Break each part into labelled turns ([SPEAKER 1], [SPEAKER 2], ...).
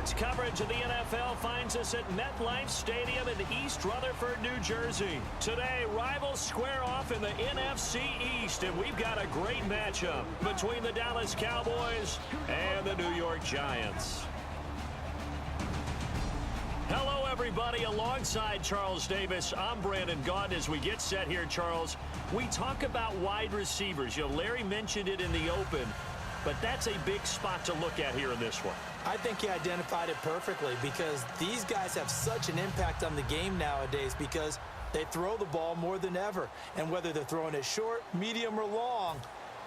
[SPEAKER 1] Sports coverage of the NFL finds us at MetLife Stadium in East Rutherford, New Jersey. Today, rivals square off in the NFC East, and we've got a great matchup between the Dallas Cowboys and the New York Giants. Hello, everybody. Alongside Charles Davis, I'm Brandon Gaudin. As we get set here, Charles, we talk about wide receivers. You know, Larry mentioned it in the open, but that's a big spot to look at here in this one.
[SPEAKER 2] I think he identified it perfectly because these guys have such an impact on the game nowadays because they throw the ball more than ever. And whether they're throwing it short, medium, or long,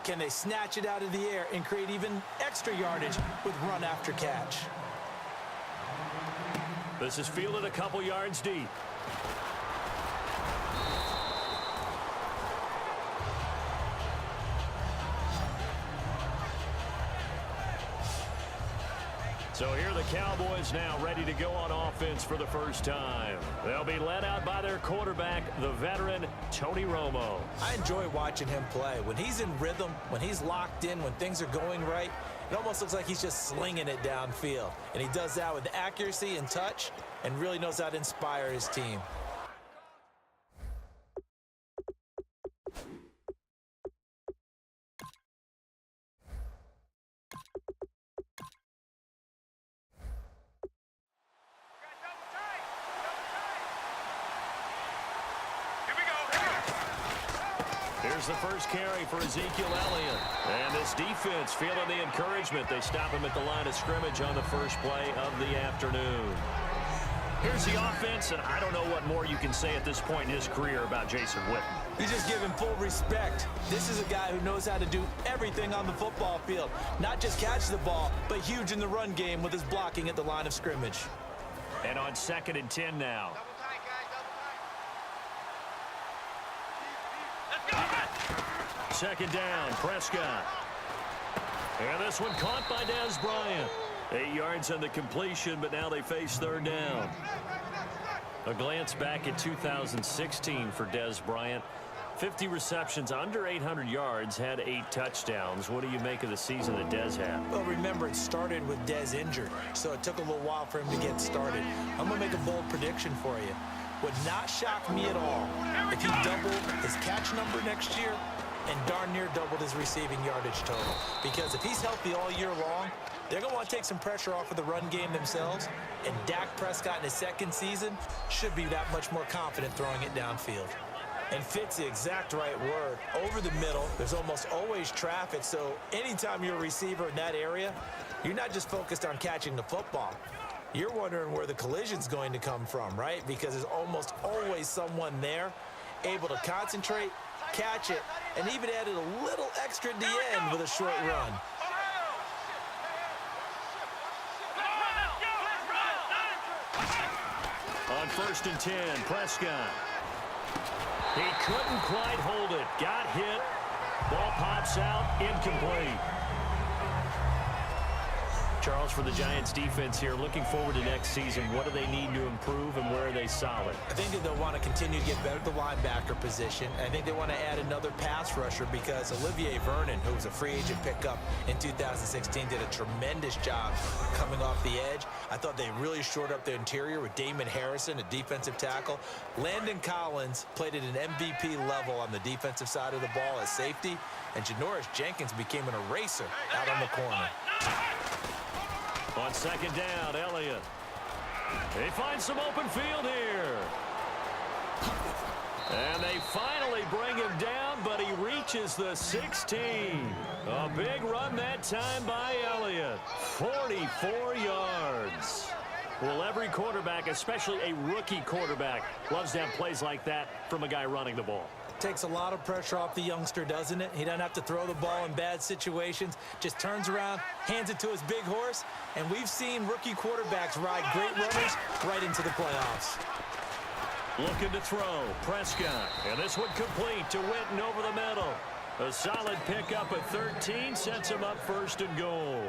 [SPEAKER 2] can they snatch it out of the air and create even extra yardage with run after catch?
[SPEAKER 1] This is fielded a couple yards deep. So here are the Cowboys now ready to go on offense for the first time. They'll be led out by their quarterback, the veteran Tony Romo.
[SPEAKER 2] I enjoy watching him play. When he's in rhythm, when he's locked in, when things are going right, it almost looks like he's just slinging it downfield. And he does that with accuracy and touch and really knows how to inspire his team.
[SPEAKER 1] Here's the first carry for Ezekiel Elliott. And this defense feeling the encouragement. They stop him at the line of scrimmage on the first play of the afternoon. Here's the offense, and I don't know what more you can say at this point in his career about Jason Witten.
[SPEAKER 2] You just give him full respect. This is a guy who knows how to do everything on the football field. Not just catch the ball, but huge in the run game with his blocking at the line of scrimmage.
[SPEAKER 1] And on 2nd and 10 now. Second down, Prescott. And this one caught by Dez Bryant. 8 yards on the completion, but now they face 3rd down. A glance back at 2016 for Dez Bryant. 50 receptions, under 800 yards, had 8 touchdowns. What do you make of the season that Dez had?
[SPEAKER 2] Well, remember, it started with Dez injured, so it took a little while for him to get started. I'm going to make a bold prediction for you. Would not shock me at all if he doubled his catch number next year and darn near doubled his receiving yardage total. Because if he's healthy all year long, they're going to want to take some pressure off of the run game themselves, and Dak Prescott in his 2nd season should be that much more confident throwing it downfield. And fit's the exact right word. Over the middle, there's almost always traffic, so anytime you're a receiver in that area, you're not just focused on catching the football. You're wondering where the collision's going to come from, right? Because there's almost always someone there able to concentrate, catch it, and even added a little extra at the end with a short run.
[SPEAKER 1] On 1st and 10, Prescott. He couldn't quite hold it. Got hit. Ball pops out. Incomplete. Charles, for the Giants defense here, looking forward to next season, what do they need to improve and where are they solid?
[SPEAKER 2] I think that they'll want to continue to get better at the linebacker position. I think they want to add another pass rusher because Olivier Vernon, who was a free agent pickup in 2016, did a tremendous job coming off the edge. I thought they really shored up their interior with Damon Harrison, a defensive tackle. Landon Collins played at an MVP level on the defensive side of the ball as safety, and Janoris Jenkins became an eraser out on the corner.
[SPEAKER 1] On 2nd down, Elliott. They find some open field here. And they finally bring him down, but he reaches the 16. A big run that time by Elliott. 44 yards. Well, every quarterback, especially a rookie quarterback, loves to have plays like that from a guy running the ball.
[SPEAKER 2] Takes a lot of pressure off the youngster, doesn't it? He doesn't have to throw the ball in bad situations. Just turns around, hands it to his big horse, and we've seen rookie quarterbacks ride great runners right into the playoffs.
[SPEAKER 1] Looking to throw, Prescott, and this one complete to Witten over the middle. A solid pickup at 13 sets him up 1st and goal.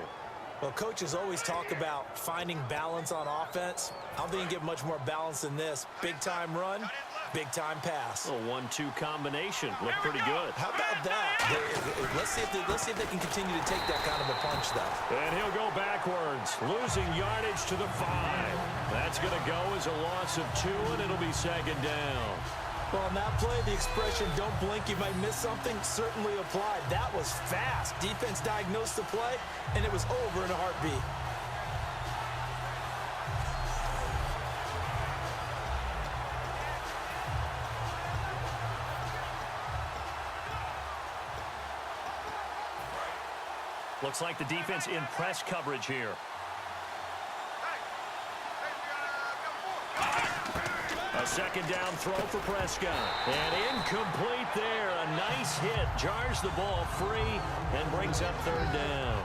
[SPEAKER 2] Well, coaches always talk about finding balance on offense. I don't think you can get much more balance than this. Big-time run, Big-time pass.
[SPEAKER 1] A 1-2 combination. Looked pretty good.
[SPEAKER 2] How about that? Let's see if they can continue to take that kind of a punch, though.
[SPEAKER 1] And he'll go backwards, losing yardage to the 5. That's going to go as a loss of 2, and it'll be second down.
[SPEAKER 2] Well, on that play, the expression, don't blink, you might miss something, certainly applied. That was fast. Defense diagnosed the play, and it was over in a heartbeat.
[SPEAKER 1] Looks like the defense in press coverage here. A second down throw for Prescott. And incomplete there. A nice hit. Jars the ball free and brings up third down.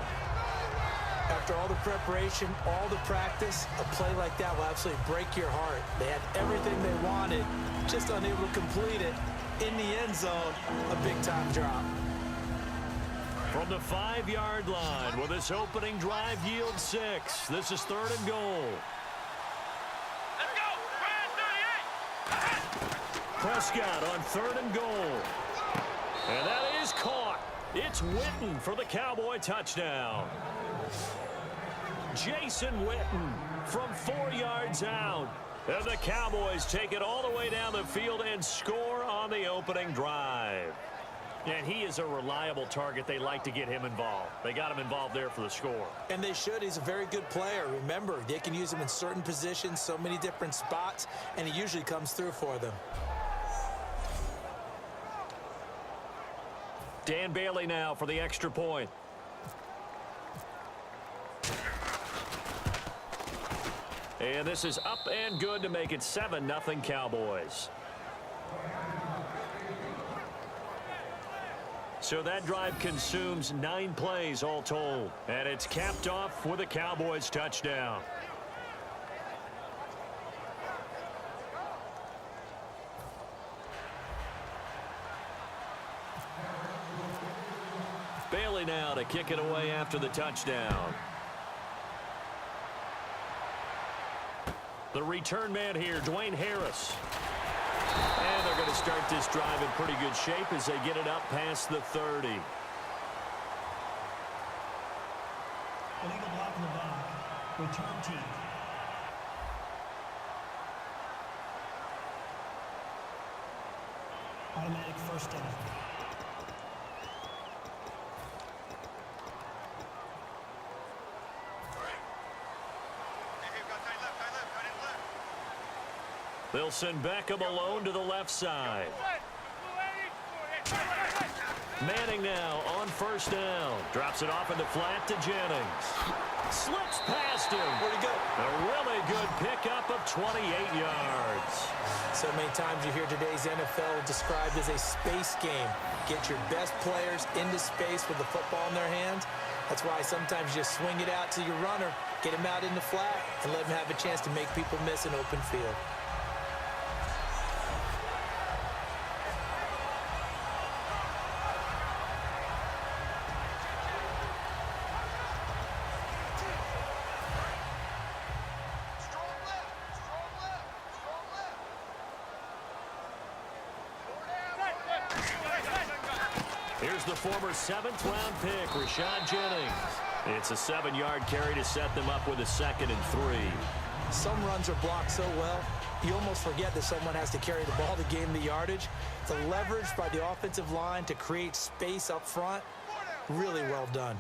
[SPEAKER 2] After all the preparation, all the practice, a play like that will absolutely break your heart. They had everything they wanted, just unable to complete it. In the end zone, a big-time drop.
[SPEAKER 1] From the 5-yard line, will this opening drive yield 6? This is third and goal.
[SPEAKER 3] Let's go!
[SPEAKER 1] Prescott on third and goal. And that is caught. It's Witten for the Cowboy touchdown. Jason Witten from 4 yards out. And the Cowboys take it all the way down the field and score on the opening drive. And he is a reliable target. They like to get him involved. They got him involved there for the score.
[SPEAKER 2] And they should. He's a very good player. Remember, they can use him in certain positions, so many different spots, and he usually comes through for them.
[SPEAKER 1] Dan Bailey now for the extra point. And this is up and good to make it 7-0 Cowboys. So that drive consumes 9 plays all told. And it's capped off with a Cowboys touchdown. Bailey now to kick it away after the touchdown. The return man here, Dwayne Harris. And they're going to start this drive in pretty good shape as they get it up past the 30.
[SPEAKER 4] Illegal block in the back. Return team. Automatic first down.
[SPEAKER 1] They'll send Beckham alone to the left side. Manning now on first down. Drops it off in the flat to Jennings. Slips past him.
[SPEAKER 2] Where'd he go?
[SPEAKER 1] A really good pickup of 28 yards.
[SPEAKER 2] So many times you hear today's NFL described as a space game. Get your best players into space with the football in their hands. That's why sometimes you just swing it out to your runner, get him out in the flat, and let him have a chance to make people miss an open field.
[SPEAKER 1] Here's the former 7th-round pick, Rashad Jennings. It's a 7-yard carry to set them up with a 2nd and 3.
[SPEAKER 2] Some runs are blocked so well, you almost forget that someone has to carry the ball to gain the yardage. The leverage by the offensive line to create space up front, really well done.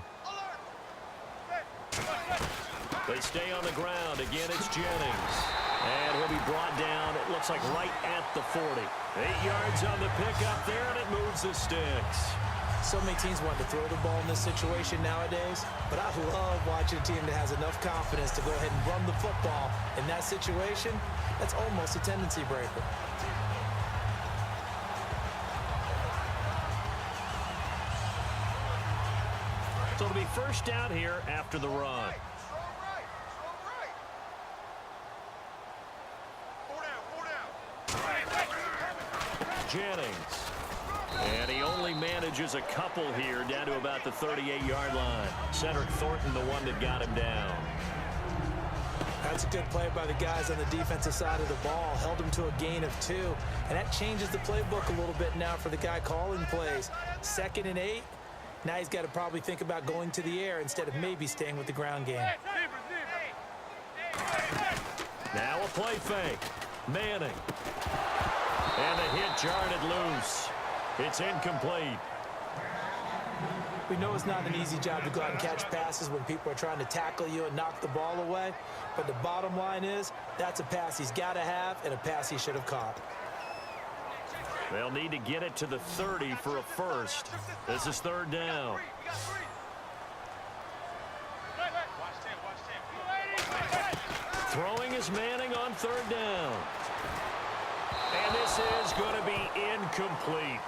[SPEAKER 1] They stay on the ground. Again, it's Jennings. And he'll be brought down, it looks like right at the 40. 8 yards on the pickup there, and it moves the sticks.
[SPEAKER 2] So many teams want to throw the ball in this situation nowadays, but I love watching a team that has enough confidence to go ahead and run the football. In that situation, that's almost a tendency breaker.
[SPEAKER 1] So it'll be first down here after the run. Jennings. And he only manages a couple here down to about the 38-yard line. Cedric Thornton, the one that got him down.
[SPEAKER 2] That's a good play by the guys on the defensive side of the ball. Held him to a gain of 2. And that changes the playbook a little bit now for the guy calling plays. 2nd and 8. Now he's got to probably think about going to the air instead of maybe staying with the ground game.
[SPEAKER 1] Now a play fake. Manning. And the hit jarred it loose. It's incomplete.
[SPEAKER 2] We know it's not an easy job to go out and catch passes when people are trying to tackle you and knock the ball away. But the bottom line is, that's a pass he's got to have and a pass he should have caught.
[SPEAKER 1] They'll need to get it to the 30 for a first. This is 3rd down. Throwing is Manning on 3rd down. And this is going to be incomplete.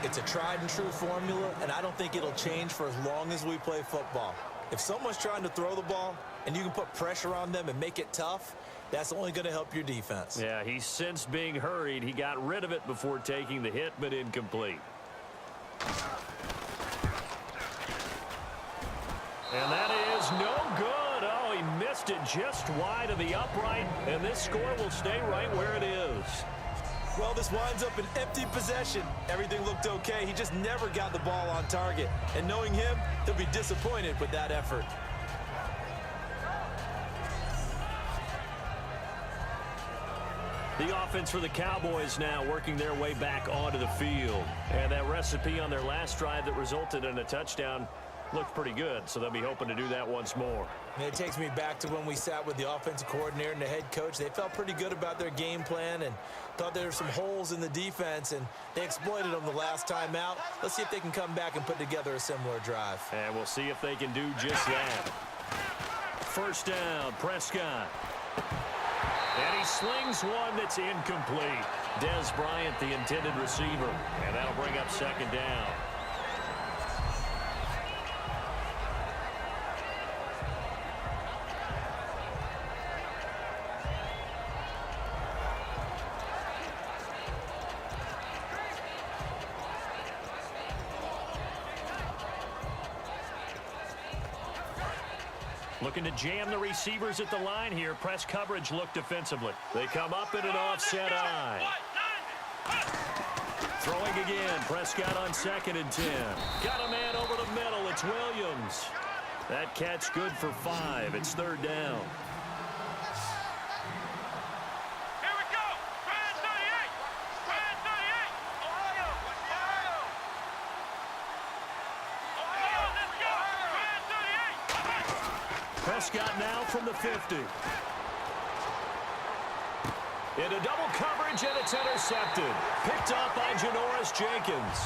[SPEAKER 2] It's a tried-and-true formula, and I don't think it'll change for as long as we play football. If someone's trying to throw the ball and you can put pressure on them and make it tough, that's only going to help your defense.
[SPEAKER 1] Yeah, he's since being hurried. He got rid of it before taking the hit, but incomplete. And that is no good. Oh, he missed it just wide of the upright, and this score will stay right where it is.
[SPEAKER 2] Well, this winds up an empty possession. Everything looked okay. He just never got the ball on target. And knowing him, he'll be disappointed with that effort.
[SPEAKER 1] The offense for the Cowboys now working their way back onto the field. And that recipe on their last drive that resulted in a touchdown looked pretty good, so they'll be hoping to do that once more.
[SPEAKER 2] And it takes me back to when we sat with the offensive coordinator and the head coach. They felt pretty good about their game plan and thought there were some holes in the defense, and they exploited them the last time out. Let's see if they can come back and put together a similar drive.
[SPEAKER 1] And we'll see if they can do just that. 1st down, Prescott. And he slings one that's incomplete. Dez Bryant, the intended receiver. And that'll bring up 2nd down. Looking to jam the receivers at the line here. Press coverage look defensively. They come up in an offset eye. Throwing again. Prescott on 2nd and 10. Got a man over the middle. It's Williams. That catch good for 5. It's 3rd down.
[SPEAKER 3] Here we go. Brand 38. Brand 38. Ohio. Ohio, let's go. Brand 38.
[SPEAKER 1] Prescott now from the 50. Into double coverage, and it's intercepted. Picked up by Janoris Jenkins.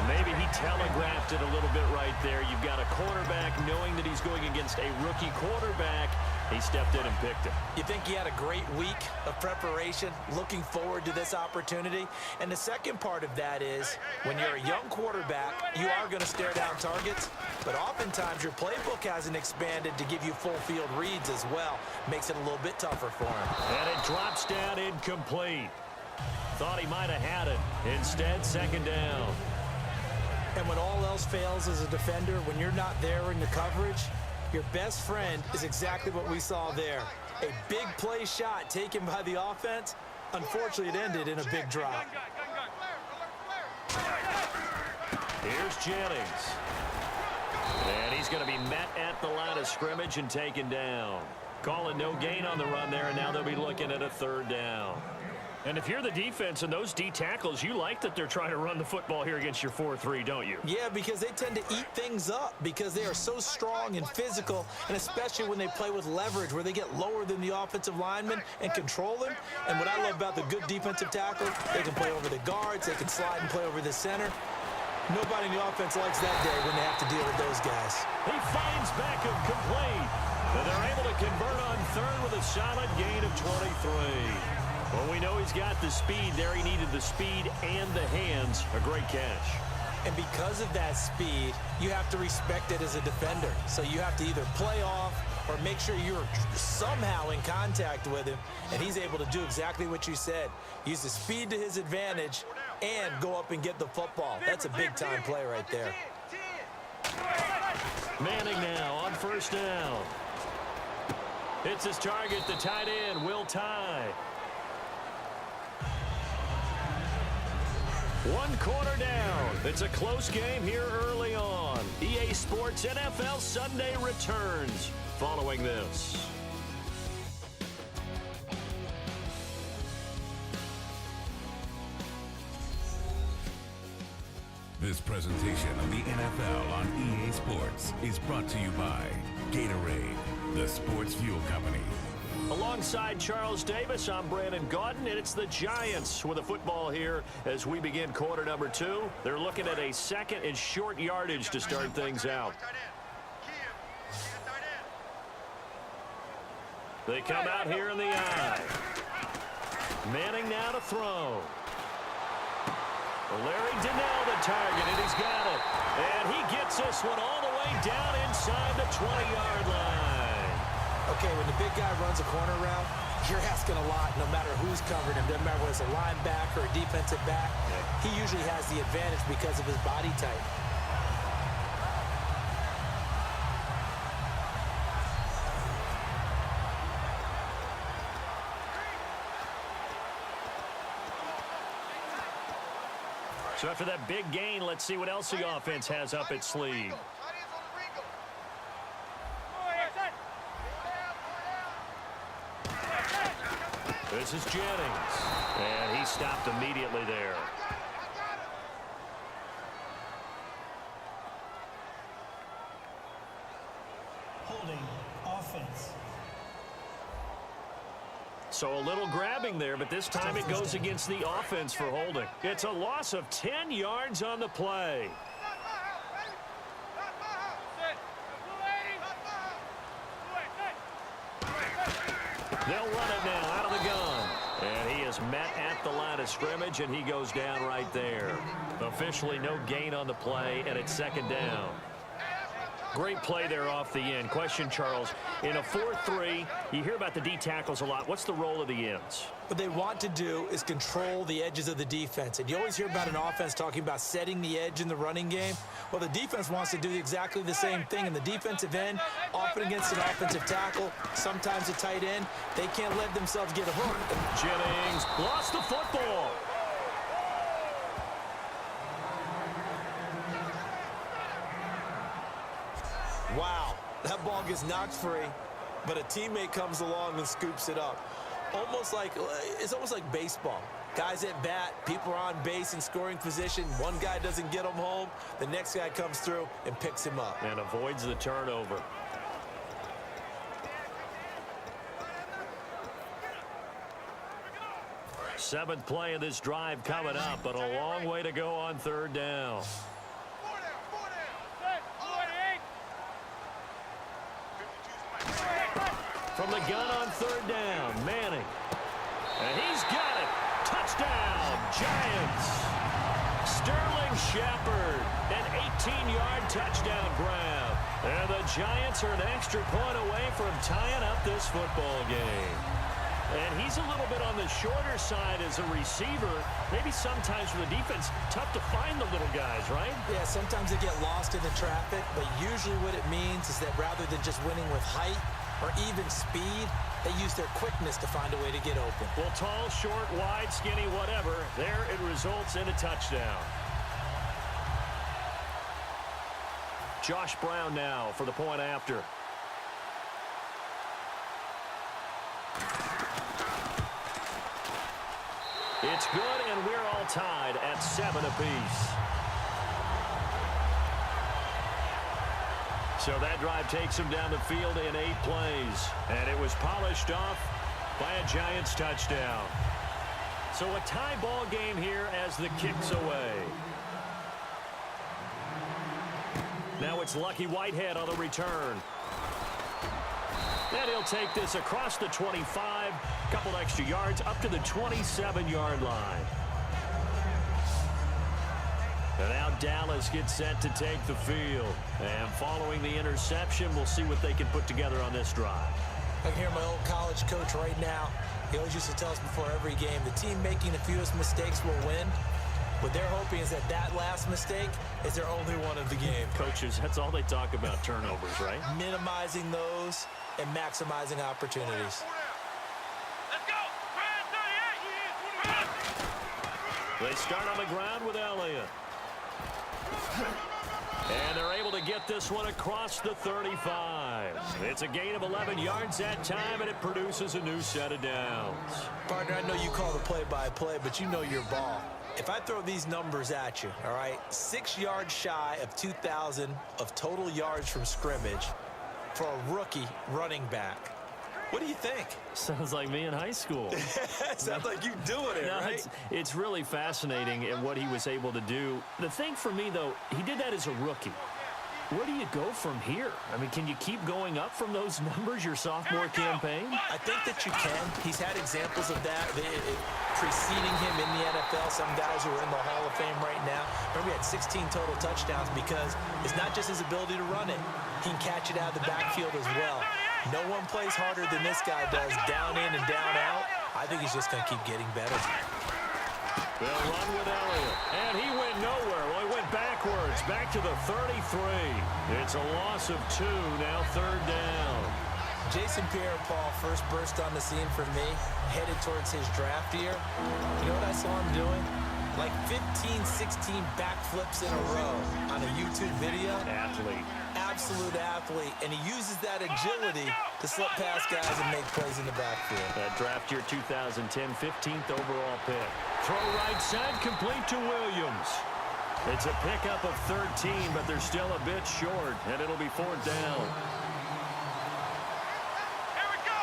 [SPEAKER 1] Maybe he telegraphed it a little bit right there. You've got a quarterback knowing that he's going against a rookie quarterback. He stepped in and picked it.
[SPEAKER 2] You think he had a great week of preparation, looking forward to this opportunity? And the second part of that is, when you're a young quarterback, you are going to stare down targets, but oftentimes your playbook hasn't expanded to give you full field reads as well. Makes it a little bit tougher for him.
[SPEAKER 1] And it drops down incomplete. Thought he might have had it. Instead, 2nd down.
[SPEAKER 2] And when all else fails as a defender, when you're not there in the coverage, your best friend is exactly what we saw there. A big play shot taken by the offense. Unfortunately, it ended in a big drop.
[SPEAKER 1] Here's Jennings. And he's going to be met at the line of scrimmage and taken down. Calling no gain on the run there, and now they'll be looking at a 3rd down. And if you're the defense and those D tackles, you like that they're trying to run the football here against your 4-3, don't you?
[SPEAKER 2] Yeah, because they tend to eat things up because they are so strong and physical, and especially when they play with leverage where they get lower than the offensive lineman and control them. And what I love about the good defensive tackle, they can play over the guards, they can slide and play over the center. Nobody in the offense likes that day when they have to deal with those guys.
[SPEAKER 1] He finds Beckham complete. And they're able to convert on 3rd with a solid gain of 23. Well, we know he's got the speed there. He needed the speed and the hands. A great catch.
[SPEAKER 2] And because of that speed, you have to respect it as a defender. So you have to either play off or make sure you're somehow in contact with him. And he's able to do exactly what you said. Use the speed to his advantage and go up and get the football. That's a big-time play right there.
[SPEAKER 1] Manning now on 1st first down. It's his target, the tight end, Will Tye. 1 quarter down. It's a close game here early on. EA Sports NFL Sunday returns following this.
[SPEAKER 5] This presentation of the NFL on EA Sports is brought to you by Gatorade, the sports fuel company.
[SPEAKER 1] Alongside Charles Davis, I'm Brandon Gaudin, and it's the Giants with a football here as we begin quarter number 2. They're looking at a second and short yardage to start things out. They come out here in the eye. Manning now to throw. Larry Donnell the target, and he's got it. And he gets this one all the way down inside the 20-yard line.
[SPEAKER 2] Okay, when the big guy runs a corner route, you're asking a lot no matter who's covering him. Doesn't matter whether it's a linebacker or a defensive back. He usually has the advantage because of his body type.
[SPEAKER 1] So after that big gain, let's see what else the offense has up its sleeve. This is Jennings, and he stopped immediately there.
[SPEAKER 4] Holding offense.
[SPEAKER 1] So a little grabbing there, but this time it goes against the offense for holding. It's a loss of 10 yards on the play. They'll run it now out of the gun. And he is met at the line of scrimmage, and he goes down right there. Officially no gain on the play, and it's second down. Great play there off the end. Question, Charles, in a 4-3, you hear about the D tackles a lot. What's the role of the ends?
[SPEAKER 2] What they want to do is control the edges of the defense. And you always hear about an offense talking about setting the edge in the running game. Well, the defense wants to do exactly the same thing. In the defensive end, often against an offensive tackle, sometimes a tight end, they can't let themselves get hooked.
[SPEAKER 1] Jennings lost the football.
[SPEAKER 2] Wow, that ball gets knocked free, but a teammate comes along and scoops it up. It's almost like baseball. Guys at bat, people are on base in scoring position. One guy doesn't get him home. The next guy comes through and picks him up.
[SPEAKER 1] And avoids the turnover. Seventh play of this drive coming up, but a long way to go on third down. From the gun on third down, Manning. And he's got it. Touchdown, Giants. Sterling Shepard, an 18-yard touchdown grab. And the Giants are an extra point away from tying up this football game. And he's a little bit on the shorter side as a receiver. Maybe sometimes for the defense, tough to find the little guys, right?
[SPEAKER 2] Yeah, sometimes they get lost in the traffic, but usually what it means is that rather than just winning with height or even speed, they use their quickness to find a way to get open.
[SPEAKER 1] Well, tall, short, wide, skinny, whatever, there it results in a touchdown. Josh Brown now for the point after. It's good, and we're all tied at 7 apiece. So that drive takes him down the field in 8 plays. And it was polished off by a Giants touchdown. So a tie ball game here as the kick's away. Now it's Lucky Whitehead on the return. And he'll take this across the 25, couple extra yards up to the 27-yard line. And now Dallas gets set to take the field. And following the interception, we'll see what they can put together on this drive.
[SPEAKER 2] I can hear my old college coach right now. He always used to tell us before every game, the team making the fewest mistakes will win. What they're hoping is that last mistake is their only one of the game.
[SPEAKER 1] Coaches, that's all they talk about, turnovers, right?
[SPEAKER 2] Minimizing those and maximizing opportunities.
[SPEAKER 3] Let's go. Brand 38.
[SPEAKER 1] They start on the ground with Elliott. And they're able to get this one across the 35. It's a gain of 11 yards that time, and it produces a new set of downs.
[SPEAKER 2] Partner, I know you call the play-by-play, but you know your ball. If I throw these numbers at you, all right, 6 yards shy of 2,000 of total yards from scrimmage for a rookie running back. What do you think?
[SPEAKER 1] Sounds like me in high school.
[SPEAKER 2] Sounds like you doing it,
[SPEAKER 1] No,
[SPEAKER 2] right?
[SPEAKER 1] it's really fascinating in what he was able to do. The thing for me, though, he did that as a rookie. Where do you go from here? I mean, can you keep going up from those numbers your sophomore campaign?
[SPEAKER 2] I think that you can. He's had examples of that preceding him in the NFL. Some guys who are in the Hall of Fame right now. Remember, he had 16 total touchdowns because it's not just his ability to run it. He can catch it out of the backfield as well. No one plays harder than this guy does, down in and down out. I think he's just going to keep getting better.
[SPEAKER 1] They'll run with Elliott, and he went nowhere. Well, he went backwards, back to the 33. It's a loss of 2, now third down.
[SPEAKER 2] Jason Pierre-Paul first burst on the scene for me, headed towards his draft year. You know what I saw him doing? Like 15, 16 backflips in a row on a YouTube video.
[SPEAKER 1] Athlete.
[SPEAKER 2] Absolute athlete, and he uses that agility to slip past guys and make plays in the backfield.
[SPEAKER 1] That draft year 2010, 15th overall pick. Throw right side, complete to Williams. It's a pickup of 13, but they're still a bit short, and it'll be fourth down.
[SPEAKER 3] Here we go.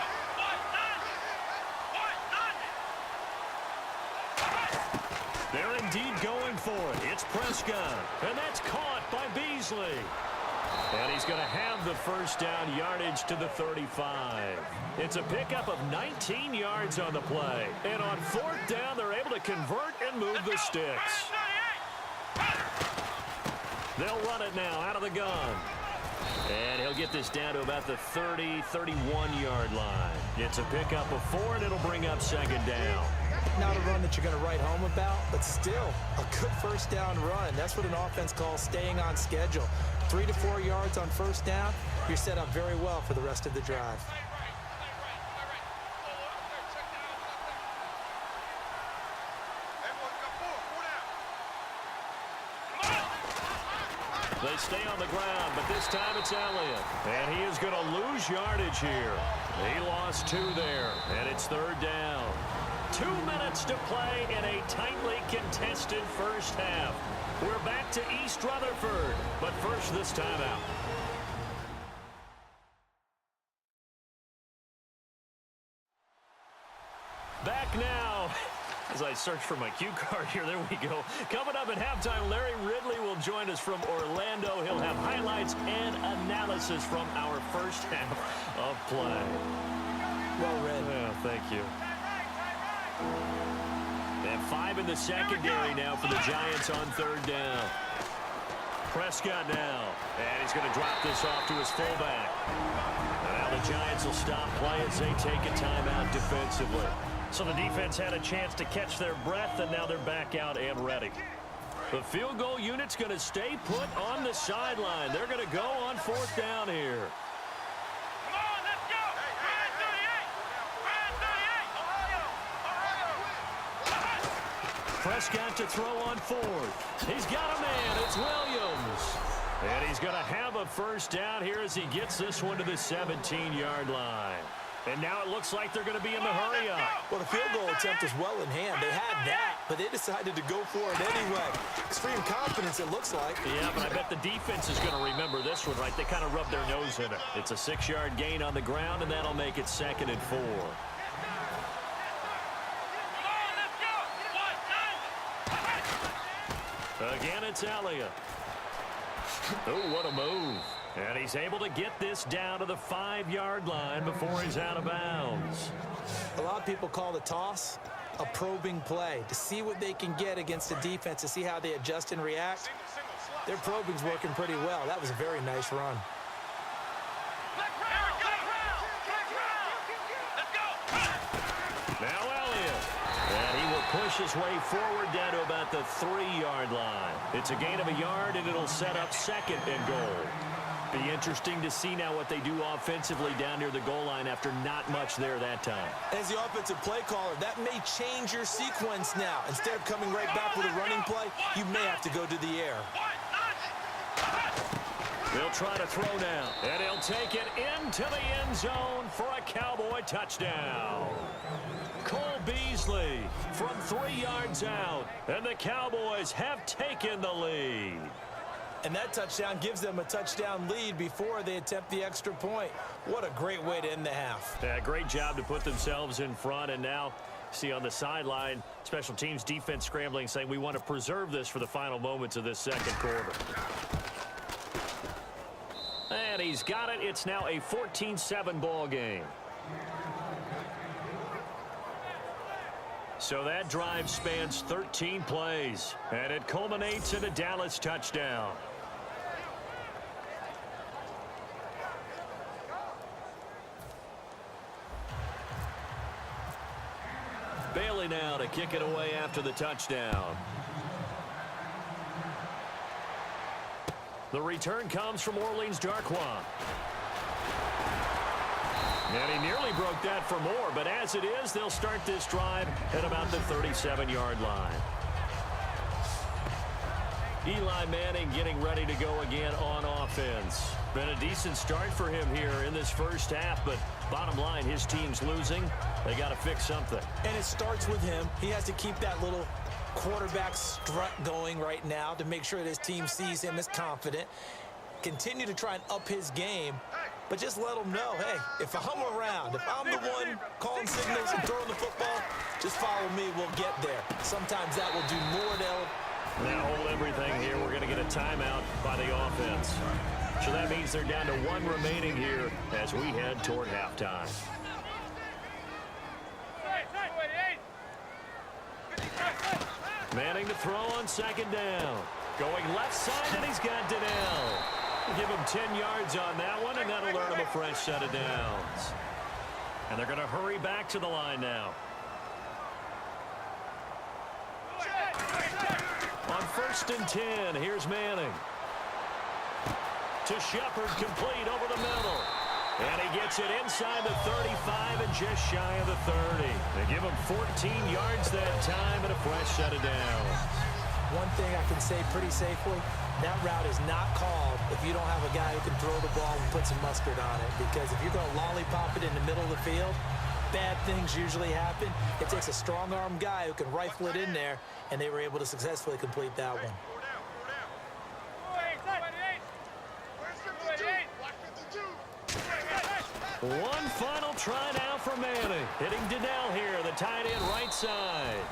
[SPEAKER 1] They're indeed going for it. It's Prescott, and that's caught by Beasley. And he's going to have the first down, yardage to the 35. It's a pickup of 19 yards on the play. And on fourth down, they're able to convert and move the sticks. They'll run it now out of the gun. And he'll get this down to about the 30, 31-yard line. It's a pickup of 4, and it'll bring up second down.
[SPEAKER 2] Not a run that you're going to write home about, but still a good first down run. That's what an offense calls staying on schedule. 3 to 4 yards on first down, you're set up very well for the rest of the drive.
[SPEAKER 1] They stay on the ground, but this time it's Elliott. And he is going to lose yardage here. He lost 2 there, and it's third down. 2 minutes to play in a tightly contested first half. We're back to East Rutherford, but first this time out. Back now. As I search for my cue card here, there we go. Coming up at halftime, Larry Ridley will join us from Orlando. He'll have highlights and analysis from our first half of play.
[SPEAKER 2] Well read.
[SPEAKER 1] Yeah, thank you. They have 5 in the secondary now for the Giants on third down. Prescott now, and he's going to drop this off to his fullback. And now the Giants will stop play as they take a timeout defensively. So the defense had a chance to catch their breath, and now they're back out and ready. The field goal unit's going to stay put on the sideline. They're going to go on fourth down here.
[SPEAKER 3] Come on, let's go. Brand 38.
[SPEAKER 1] Prescott to throw on fourth. He's got a man. It's Williams. And he's going to have a first down here as he gets this one to the 17-yard line. And now it looks like they're going to be in the hurry-up.
[SPEAKER 2] Well, the field goal attempt was well in hand. They had that, but they decided to go for it anyway. Extreme confidence, it looks like.
[SPEAKER 1] Yeah, but I bet the defense is going to remember this one, right? They kind of rubbed their nose in it. It's a 6-yard gain on the ground, and that'll make it 2nd and 4. Again, it's Elliott. Oh, what a move. And he's able to get this down to the 5-yard line before he's out of bounds.
[SPEAKER 2] A lot of people call the toss a probing play to see what they can get against the defense, to see how they adjust and react. Their probing's working pretty well. That was a very nice run.
[SPEAKER 1] Now Elliott. And he will push push his way forward down to about the 3-yard line. It's a gain of a yard, and it'll set up second and goal. Be interesting to see now what they do offensively down near the goal line after not much there that time.
[SPEAKER 2] As the offensive play caller, that may change your sequence now. Instead of coming right back with a running play, you may have to go to the air.
[SPEAKER 1] They'll try to throw now, and he'll take it into the end zone for a Cowboy touchdown. Cole Beasley from 3 yards out, and the Cowboys have taken the lead.
[SPEAKER 2] And that touchdown gives them a touchdown lead before they attempt the extra point. What a great way to end the half.
[SPEAKER 1] Yeah, great job to put themselves in front, and now see on the sideline, special teams defense scrambling, saying we want to preserve this for the final moments of this second quarter. And he's got it. It's now a 14-7 ball game. So that drive spans 13 plays, and it culminates in a Dallas touchdown. Bailey now to kick it away after the touchdown. The return comes from Orleans Darkwa. And he nearly broke that for more, but as it is, they'll start this drive at about the 37-yard line. Eli Manning getting ready to go again on offense. Been a decent start for him here in this first half, but bottom line, his team's losing. They got to fix something.
[SPEAKER 2] And it starts with him. He has to keep that little quarterback strut going right now to make sure that his team sees him as confident. Continue to try and up his game, but just let him know, hey, if I'm around, if I'm the one calling signals and throwing the football, just follow me, we'll get there. Sometimes that will do more to help.
[SPEAKER 1] Now hold everything here. We're going to get a timeout by the offense. So that means they're down to 1 remaining here as we head toward halftime. Manning to throw on second down. Going left side, and he's got Donnell. Give him 10 yards on that one, and that'll earn him a fresh set of downs. And they're going to hurry back to the line now. On 1st and 10, here's Manning. To Shepard, complete over the middle. And he gets it inside the 35 and just shy of the 30. They give him 14 yards that time and a fresh set of downs.
[SPEAKER 2] One thing I can say pretty safely, that route is not called if you don't have a guy who can throw the ball and put some mustard on it. Because if you're going to lollipop it in the middle of the field, bad things usually happen. It takes a strong-arm guy who can rifle it in there, and they were able to successfully complete that one.
[SPEAKER 1] One final try now for Manning. Hitting Donnell here, the tight end right side.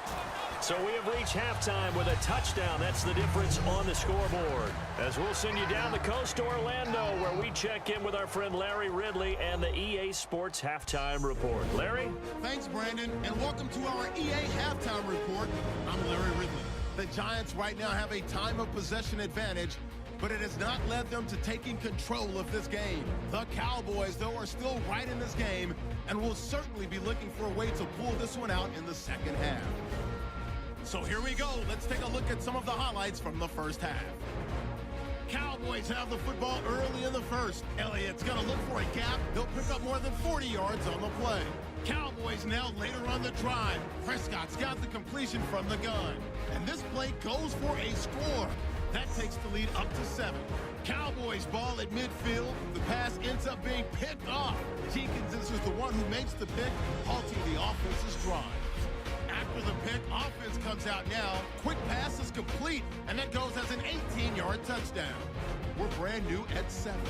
[SPEAKER 1] So we have reached halftime with a touchdown. That's the difference on the scoreboard. As we'll send you down the coast to Orlando, where we check in with our friend Larry Ridley and the EA Sports Halftime Report. Larry?
[SPEAKER 6] Thanks, Brandon, and welcome to our EA Halftime Report. I'm Larry Ridley. The Giants right now have a time of possession advantage, but it has not led them to taking control of this game. The Cowboys, though, are still right in this game and will certainly be looking for a way to pull this one out in the second half. So here we go. Let's take a look at some of the highlights from the first half. Cowboys have the football early in the first. Elliott's going to look for a gap. They'll pick up more than 40 yards on the play. Cowboys now later on the drive. Prescott's got the completion from the gun. And this play goes for a score. That takes the lead up to 7. Cowboys ball at midfield. The pass ends up being picked off. Jenkins is the one who makes the pick, halting the offense's drive. After the pick, offense comes out now. Quick pass is complete, and that goes as an 18-yard touchdown. We're brand new at 7.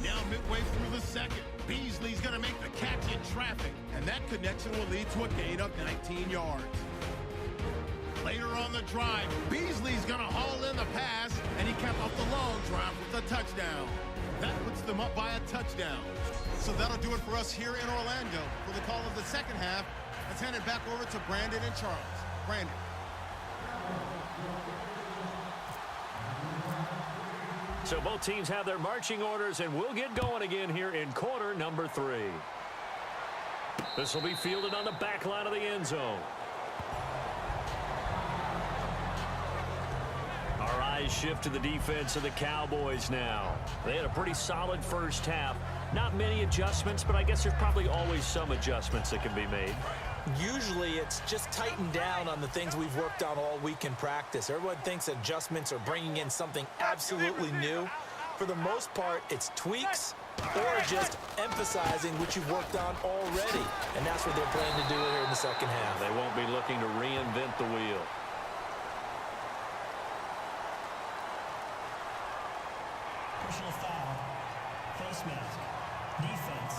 [SPEAKER 6] Now midway through the second, Beasley's going to make the catch in traffic, and that connection will lead to a gain of 19 yards. Later on the drive, Beasley's going to haul in the pass, and he capped off the long drive with a touchdown. That puts them up by a touchdown. So that'll do it for us here in Orlando. For the call of the second half, let's hand it back over to Brandon and Charles. Brandon.
[SPEAKER 1] So both teams have their marching orders, and we'll get going again here in quarter number 3. This will be fielded on the back line of the end zone. Our eyes shift to the defense of the Cowboys now. They had a pretty solid first half. Not many adjustments, but I guess there's probably always some adjustments that can be made.
[SPEAKER 2] Usually it's just tightened down on the things we've worked on all week in practice. Everyone thinks adjustments are bringing in something absolutely new. For the most part, it's tweaks or just emphasizing what you've worked on already. And that's what they're planning to do here in the second half.
[SPEAKER 1] They won't be looking to reinvent the wheel.
[SPEAKER 4] Personal foul. Face mask. Defense.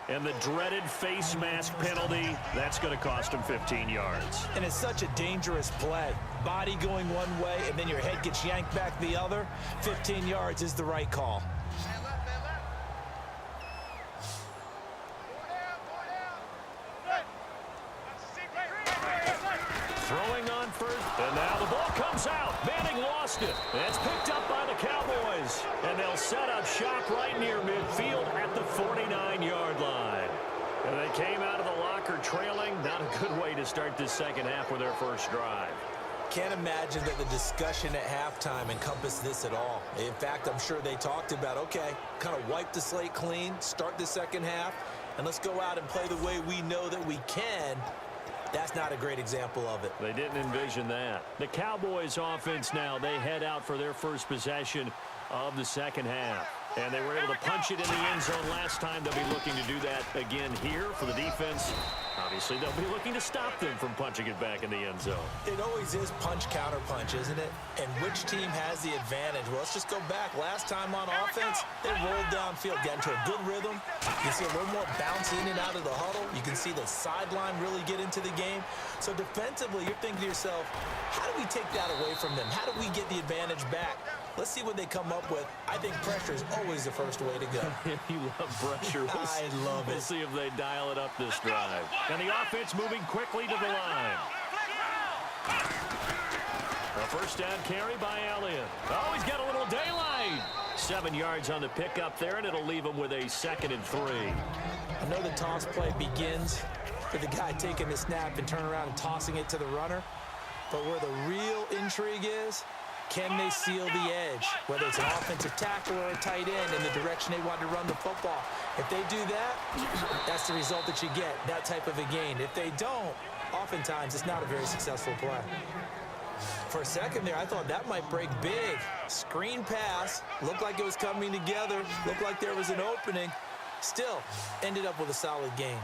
[SPEAKER 1] And the dreaded face mask penalty, that's going to cost him 15 yards.
[SPEAKER 2] And it's such a dangerous play. Body going one way, and then your head gets yanked back the other. 15 yards is the right call.
[SPEAKER 1] Throwing on first, and now the ball comes out. Manning lost it. It's picked up by the Cowboys, and they'll set up shop right near midfield at the 49-yard line. And they came out of the locker trailing. Not a good way to start this second half with their first drive.
[SPEAKER 2] Can't imagine that the discussion at halftime encompassed this at all. In fact, I'm sure they talked about, okay, kind of wipe the slate clean, start the second half, and let's go out and play the way we know that we can. That's not a great example of it.
[SPEAKER 1] They didn't envision that. The Cowboys offense now, they head out for their first possession of the second half. And they were able to punch it in the end zone last time. They'll be looking to do that again here for the defense. Obviously, they'll be looking to stop them from punching it back in the end zone.
[SPEAKER 2] It always is punch, counter punch, isn't it? And which team has the advantage? Well, let's just go back. Last time on offense, they rolled downfield, got into a good rhythm. You can see a little more bounce in and out of the huddle. You can see the sideline really get into the game. So defensively, you're thinking to yourself, how do we take that away from them? How do we get the advantage back? Let's see what they come up with. I think pressure is always the first way to go.
[SPEAKER 1] You love pressure.
[SPEAKER 2] I love it.
[SPEAKER 1] We'll see if they dial it up this drive. And the offense moving quickly to the line. A first down carry by Elliott. Oh, he's got a little daylight. 7 yards on the pickup there, and it'll leave him with a 2nd and 3.
[SPEAKER 2] I know the toss play begins with the guy taking the snap and turning around and tossing it to the runner. But where the real intrigue is, can they seal the edge, whether it's an offensive tackle or a tight end in the direction they want to run the football? If they do that, that's the result that you get, that type of a gain. If they don't, oftentimes it's not a very successful play. For a second there, I thought that might break big. Screen pass, looked like it was coming together, looked like there was an opening. Still, ended up with a solid gain.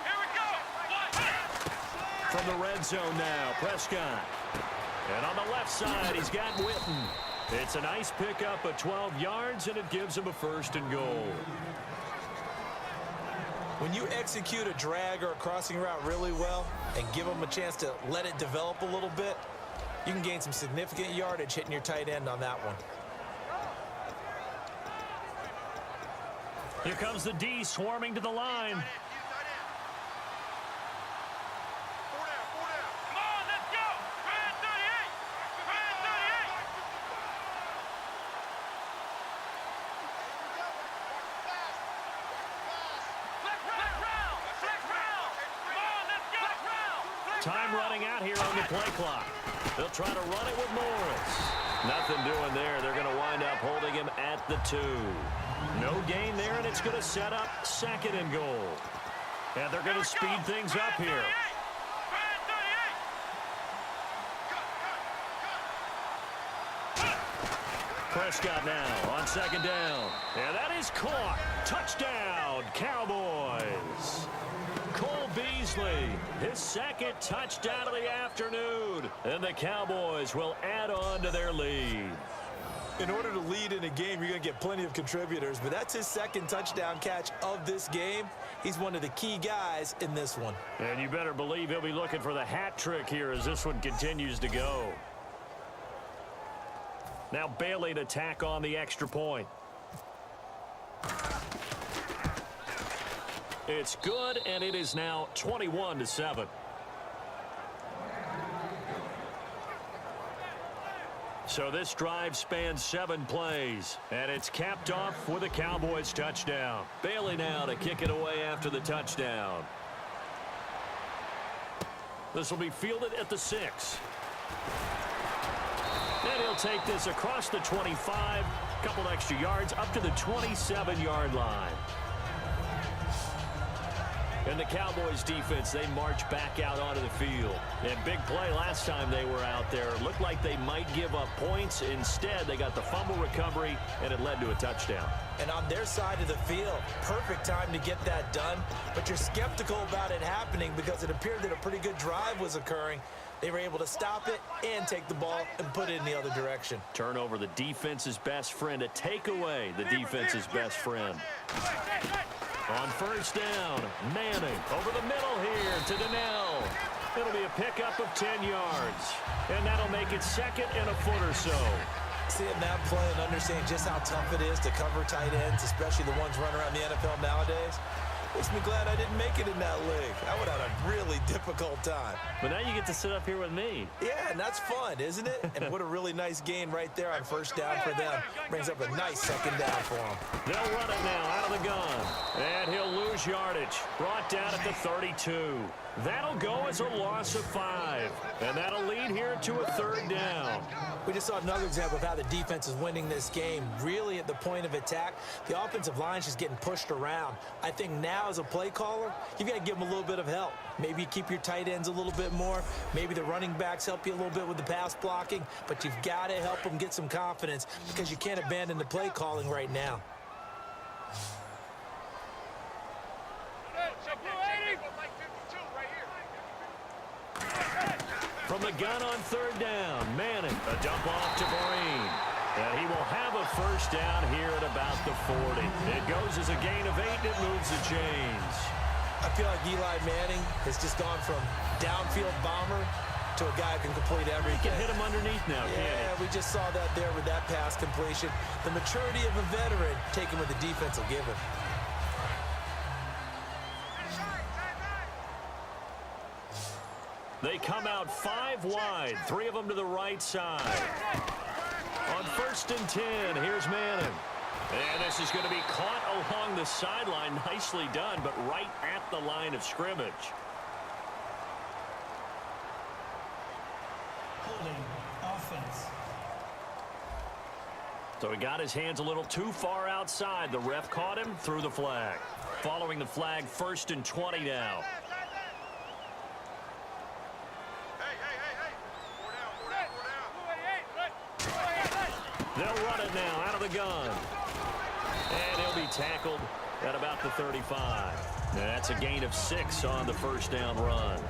[SPEAKER 3] Here we go.
[SPEAKER 1] From the red zone now, Prescott. And on the left side, he's got Witten. It's a nice pickup of 12 yards, and it gives him a 1st and goal.
[SPEAKER 2] When you execute a drag or a crossing route really well and give them a chance to let it develop a little bit, you can gain some significant yardage hitting your tight end on that one.
[SPEAKER 1] Here comes the D swarming to the line.
[SPEAKER 3] Come on, let's go. Brand 38. Brand 38. Flex round. Flex round. Come on, let's go. Flex round.
[SPEAKER 1] Time running out here on the play clock. They'll try to run it with Morris. Nothing doing there. They're going to wind up holding him at the 2. No gain there, and it's going to set up 2nd and goal. And they're going to speed things up here.
[SPEAKER 3] Brand 38.
[SPEAKER 1] Prescott now on 2nd down. And that is caught. Touchdown, Cowboys. Cole Beasley, his 2nd touchdown of the afternoon. And the Cowboys will add on to their lead.
[SPEAKER 2] In order to lead in a game, you're going to get plenty of contributors, but that's his 2nd touchdown catch of this game. He's one of the key guys in this one.
[SPEAKER 1] And you better believe he'll be looking for the hat trick here as this one continues to go. Now Bailey to tack on the extra point. It's good, and it is now 21-7. So this drive spans 7 plays, and it's capped off with a Cowboys touchdown. Bailey now to kick it away after the touchdown. This will be fielded at the 6. And he'll take this across the 25, a couple extra yards up to the 27-yard line. And the Cowboys defense, they march back out onto the field. And big play last time they were out there. Looked like they might give up points. Instead, they got the fumble recovery, and it led to a touchdown.
[SPEAKER 2] And on their side of the field, perfect time to get that done. But you're skeptical about it happening because it appeared that a pretty good drive was occurring. They were able to stop it and take the ball and put it in the other direction.
[SPEAKER 1] Turnover, the defense's best friend. A takeaway, the defense's best friend. On first down, Manning over the middle here to Donnell. It'll be a pickup of 10 yards. And that'll make it second and a foot or so.
[SPEAKER 2] Seeing that play and understanding just how tough it is to cover tight ends, especially the ones running around the NFL nowadays, makes me glad I didn't make it in that league. I would have had a really difficult time.
[SPEAKER 1] But now you get to sit up here with me.
[SPEAKER 2] Yeah, and that's fun, isn't it? And what a really nice gain right there on first down for them. Brings up a nice second down for them.
[SPEAKER 1] They'll run it now out of the gun. And he'll lose yardage. Brought down at the 32. That'll go as a loss of 5. And that'll lead here to a third down.
[SPEAKER 2] We just saw another example of how the defense is winning this game. Really at the point of attack, the offensive line's just getting pushed around. I think now as a play caller, you've got to give them a little bit of help. Maybe you keep your tight ends a little bit more. Maybe the running backs help you a little bit with the pass blocking. But you've got to help them get some confidence because you can't abandon the play calling right now.
[SPEAKER 1] From the gun on third down, Manning, a dump off to Breen. And he will have a first down here at about the 40. It goes as a gain of 8, and it moves the chains.
[SPEAKER 2] I feel like Eli Manning has just gone from downfield bomber to a guy who can complete everything.
[SPEAKER 1] He can hit him underneath now, can't he?
[SPEAKER 2] Yeah, we just saw that there with that pass completion. The maturity of a veteran taken with the defense will give him.
[SPEAKER 1] They come out 5 wide, 3 of them to the right side. On first and 10, here's Manning. And this is going to be caught along the sideline. Nicely done, but right at the line of scrimmage.
[SPEAKER 4] Holding offense.
[SPEAKER 1] So he got his hands a little too far outside. The ref caught him, threw the flag. Following the flag, first and 20 now. They'll run it now out of the gun. And he'll be tackled at about the 35. Now that's a gain of 6 on the first down run.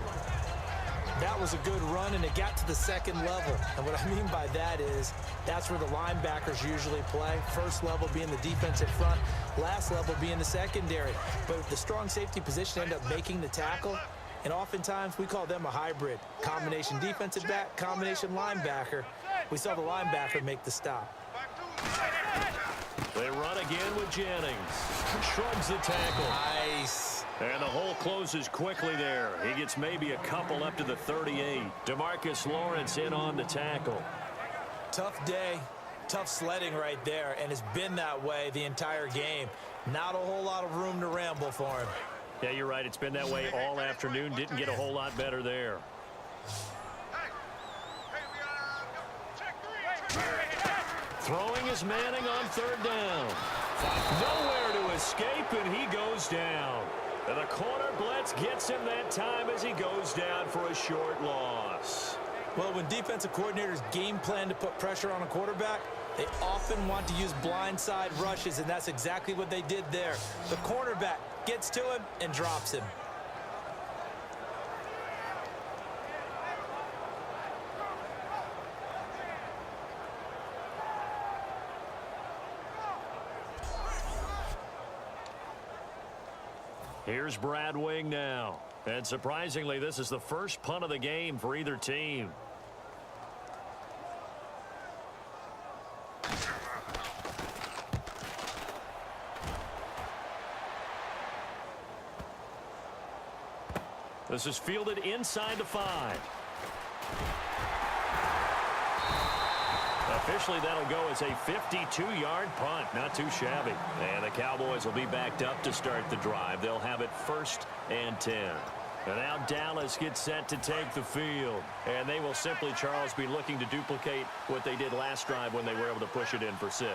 [SPEAKER 2] That was a good run, and it got to the second level. And what I mean by that is that's where the linebackers usually play. First level being the defensive front, last level being the secondary. But the strong safety position ended up making the tackle. And oftentimes we call them a hybrid. Combination defensive back, combination linebacker. We saw the linebacker make the stop.
[SPEAKER 1] They run again with Jennings. Shrugs the tackle.
[SPEAKER 2] Nice.
[SPEAKER 1] And the hole closes quickly there. He gets maybe a couple up to the 38. DeMarcus Lawrence in on the tackle.
[SPEAKER 2] Tough day, tough sledding right there, and it's been that way the entire game. Not a whole lot of room to ramble for him.
[SPEAKER 1] Yeah, you're right. It's been that way all afternoon. Didn't get a whole lot better there. Throwing is Manning on third down. Nowhere to escape, and he goes down. And the corner blitz gets him that time as he goes down for a short loss.
[SPEAKER 2] Well, when defensive coordinators game plan to put pressure on a quarterback, they often want to use blindside rushes, and that's exactly what they did there. The cornerback gets to him and drops him.
[SPEAKER 1] Here's Brad Wing now. And surprisingly, this is the first punt of the game for either team. This is fielded inside the 5. A Officially, that'll go as a 52-yard punt. Not too shabby. And the Cowboys will be backed up to start the drive. They'll have it 1st and 10. And now Dallas gets set to take the field. And they will simply, Charles, be looking to duplicate what they did last drive when they were able to push it in for 6.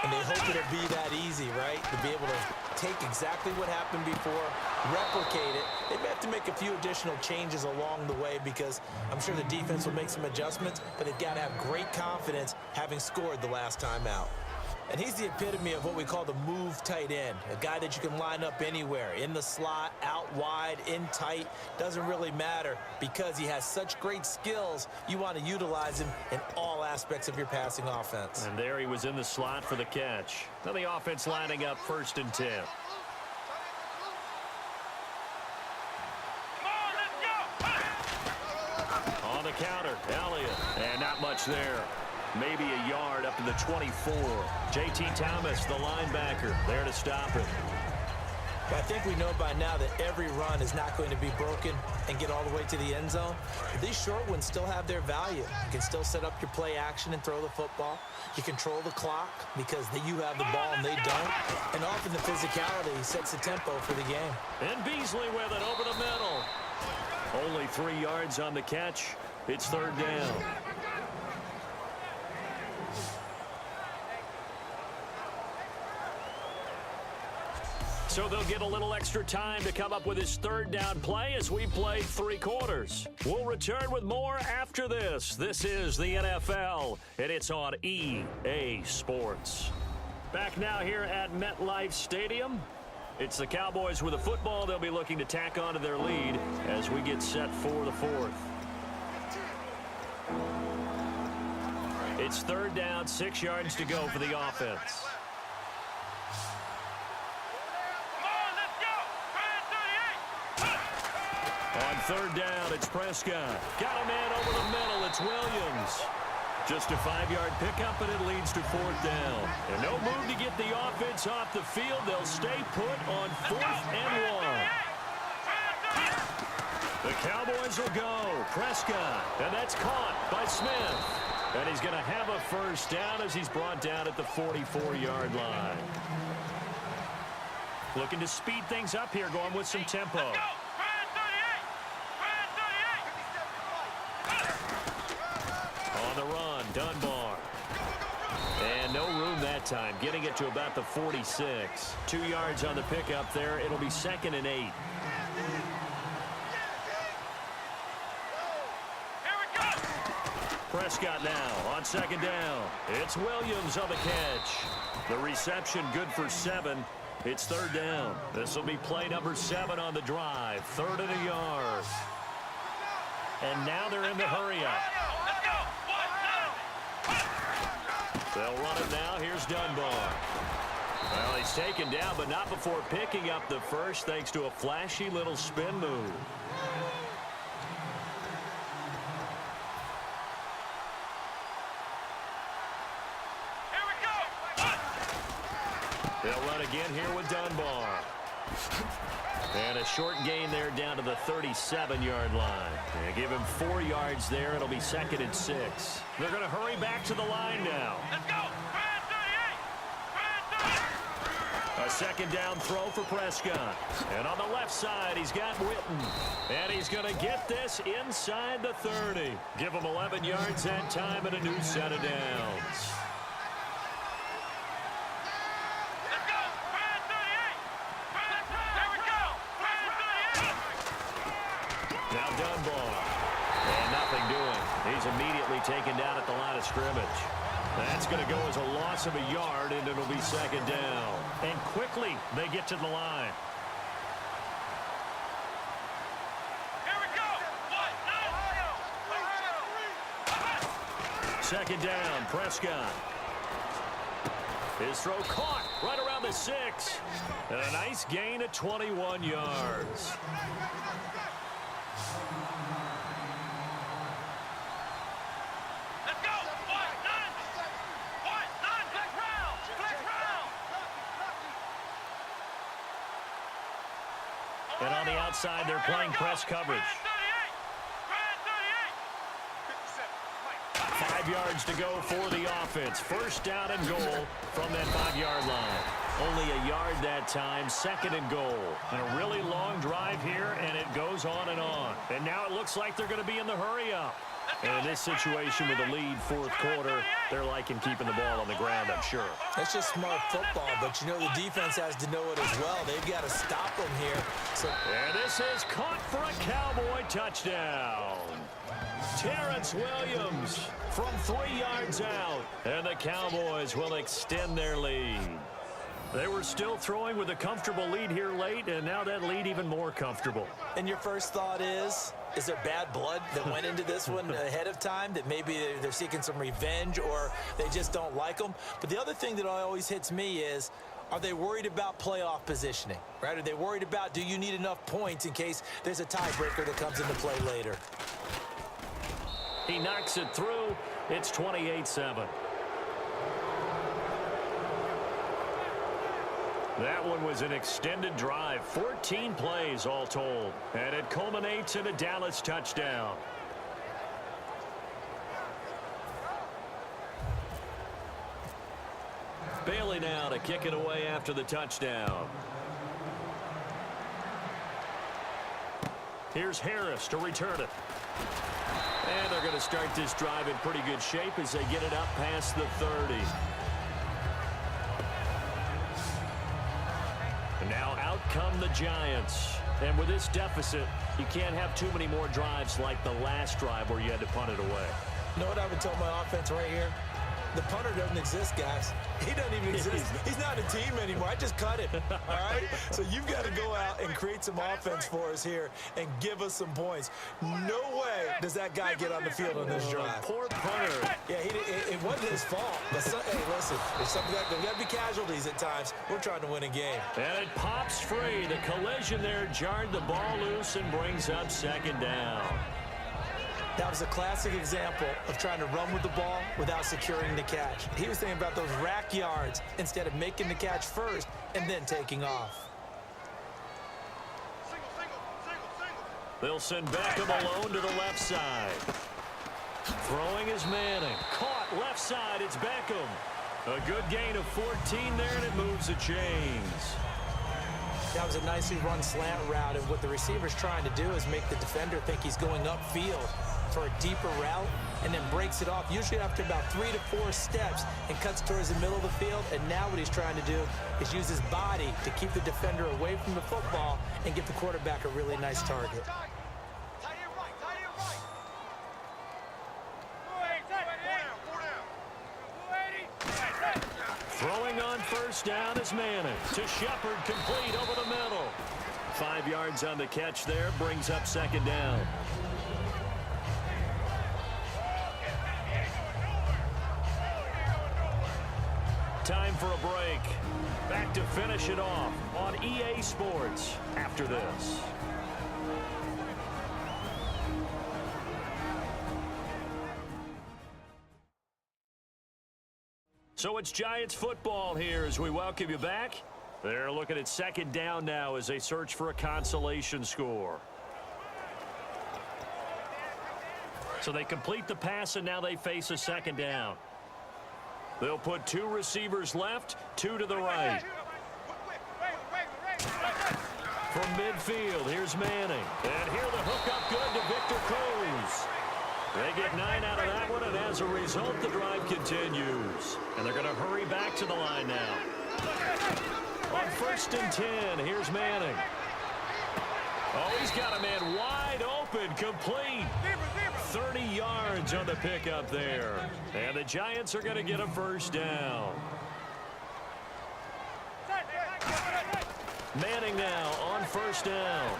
[SPEAKER 2] And they hope it'll be that easy, right? To be able to take exactly what happened before, replicate it. They may have to make a few additional changes along the way because I'm sure the defense will make some adjustments, but they've got to have great confidence having scored the last time out. And he's the epitome of what we call the move tight end, a guy that you can line up anywhere, in the slot, out wide, in tight, doesn't really matter because he has such great skills. You want to utilize him in all aspects of your passing offense.
[SPEAKER 1] And there he was in the slot for the catch. Now the offense lining up 1st and 10. On the counter, Elliott, and not much there. Maybe a yard up to the 24. J.T. Thomas, the linebacker, there to stop it.
[SPEAKER 2] I think we know by now that every run is not going to be broken and get all the way to the end zone. But these short ones still have their value. You can still set up your play action and throw the football. You control the clock because you have the ball and they don't. And often the physicality sets the tempo for the game.
[SPEAKER 1] And Beasley with it over the middle. Only 3 yards on the catch. It's 3rd down. So they'll get a little extra time to come up with his 3rd down play as we play 3 quarters. We'll return with more after this. This is the NFL, and it's on EA Sports. Back now here at MetLife Stadium. It's the Cowboys with the football. They'll be looking to tack on to their lead as we get set for the 4th. It's 3rd down, 6 yards to go for the offense. On 3rd down, it's Prescott. Got a man over the middle. It's Williams. Just a 5-yard pickup, and it leads to 4th down. And no move to get the offense off the field. They'll stay put on 4th and 1. The Cowboys will go. Prescott, and that's caught by Smith. And he's going to have a 1st down as he's brought down at the 44-yard line. Looking to speed things up here, going with some tempo. On the run, Dunbar. And no room that time, getting it to about the 46. 2 yards on the pickup there. It'll be 2nd and 8. Prescott now on 2nd down. It's Williams on the catch. The reception good for 7. It's 3rd down. This will be play number 7 on the drive. 3rd and a yard. And now they're in the hurry-up. They'll run it now. Here's Dunbar. Well, he's taken down, but not before picking up the 1st thanks to a flashy little spin move. They'll run again here with Dunbar. And a short gain there down to the 37-yard line. And give him 4 yards there. It'll be 2nd and 6. They're going to hurry back to the line now.
[SPEAKER 3] Let's go.
[SPEAKER 1] A 2nd down throw for Prescott. And on the left side, he's got Witten. And he's going to get this inside the 30. Give him 11 yards that time and a new set of downs. Now Dunbar. And nothing doing. He's immediately taken down at the line of scrimmage. That's going to go as a loss of a yard, and it'll be 2nd down. And quickly, they get to the line.
[SPEAKER 3] Here we go.
[SPEAKER 1] 2nd down, Prescott. His throw caught right around the 6. And a nice gain of 21 yards.
[SPEAKER 3] Let's go.
[SPEAKER 1] And on the outside, they're playing press coverage. 5 yards to go for the offense. First down and goal from that 5-yard line. Only a yard that time, second and goal. And a really long drive here, and it goes on and on. And now it looks like they're going to be in the hurry-up. And in this situation with a lead fourth quarter, they're liking keeping the ball on the ground, I'm sure.
[SPEAKER 2] That's just smart football, but you know the defense has to know it as well. They've got to stop them here.
[SPEAKER 1] And this is caught for a Cowboy touchdown. Terrence Williams from 3 yards out. And the Cowboys will extend their lead. They were still throwing with a comfortable lead here late, and now that lead even more comfortable.
[SPEAKER 2] And your first thought is there bad blood that went into this one ahead of time, that maybe they're seeking some revenge or they just don't like them? But the other thing that always hits me is, are they worried about playoff positioning, right? Are they worried about, do you need enough points in case there's a tiebreaker that comes into play later?
[SPEAKER 1] He knocks it through. It's 28-7. That one was an extended drive, 14 plays all told, and it culminates in a Dallas touchdown. Bailey now to kick it away after the touchdown. Here's Harris to return it. And they're going to start this drive in pretty good shape as they get it up past the 30. And now out come the Giants. And with this deficit, you can't have too many more drives like the last drive where you had to punt it away.
[SPEAKER 2] You know what I would tell my offense right here? The punter doesn't exist, guys. He doesn't even exist. He's not a team anymore. I just cut it, all right? So you've got to go out and create some offense for us here and give us some points. No way does that guy get on the field on this drive.
[SPEAKER 1] Poor punter.
[SPEAKER 2] Yeah, it wasn't his fault. But hey, listen, there's got to be casualties at times. We're trying to win a game.
[SPEAKER 1] And it pops free. The collision there jarred the ball loose and brings up second down.
[SPEAKER 2] That was a classic example of trying to run with the ball without securing the catch. He was thinking about those rack yards instead of making the catch first and then taking off.
[SPEAKER 1] They'll send Beckham alone to the left side. Throwing is Manning. Caught left side. It's Beckham. A good gain of 14 there, and it moves the chains.
[SPEAKER 2] That was a nicely run slant route, and what the receiver's trying to do is make the defender think he's going upfield for a deeper route and then breaks it off, usually after about 3 to 4 steps, and cuts towards the middle of the field. And now what he's trying to do is use his body to keep the defender away from the football and give the quarterback a really nice target.
[SPEAKER 1] Throwing on first down is Manning. To Shepard, complete over the middle. 5 yards on the catch there, brings up second down. Time for a break. Back to finish it off on EA Sports after this. So it's Giants football here as we welcome you back. They're looking at second down now as they search for a consolation score. So they complete the pass, and now they face a second down. They'll put 2 receivers left, 2 to the right. From midfield, here's Manning. And here the hook up good to Victor Cruz. They get 9 out of that one, and as a result, the drive continues. And they're going to hurry back to the line now. On first and 10, here's Manning. Oh, he's got a man wide open, complete. 30 yards on the pickup there. And the Giants are going to get a first down. Manning now on first down.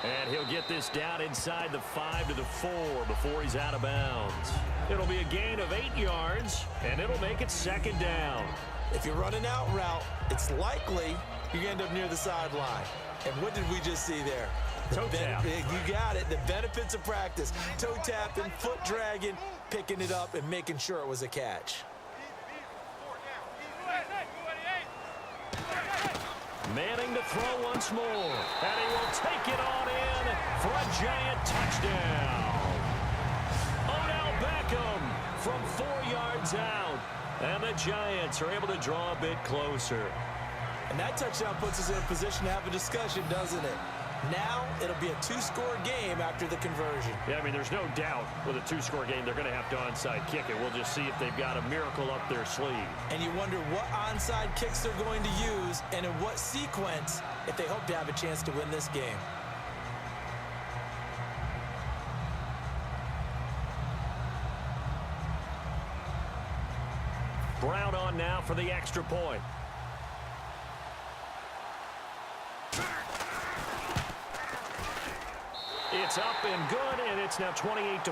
[SPEAKER 1] And he'll get this down inside the 5 to the 4 before he's out of bounds. It'll be a gain of 8 yards, and it'll make it second down.
[SPEAKER 2] If you're running out route, it's likely you're going to end up near the sideline. And what did we just see there?
[SPEAKER 1] Toe tap.
[SPEAKER 2] You got it. The benefits of practice. Toe tapping, foot dragging, picking it up, and making sure it was a catch.
[SPEAKER 1] Manning to throw once more. And he will take it on in for a Giant touchdown. Odell Beckham one's out. And the Giants are able to draw a bit closer.
[SPEAKER 2] And that touchdown puts us in a position to have a discussion, doesn't it? Now it'll be a two-score game after the conversion.
[SPEAKER 1] Yeah, I mean, there's no doubt with a two-score game, they're going to have to onside kick it. We'll just see if they've got a miracle up their sleeve.
[SPEAKER 2] And you wonder what onside kicks they're going to use and in what sequence if they hope to have a chance to win this game.
[SPEAKER 1] Brown on now for the extra point. It's up and good, and it's now 28-14.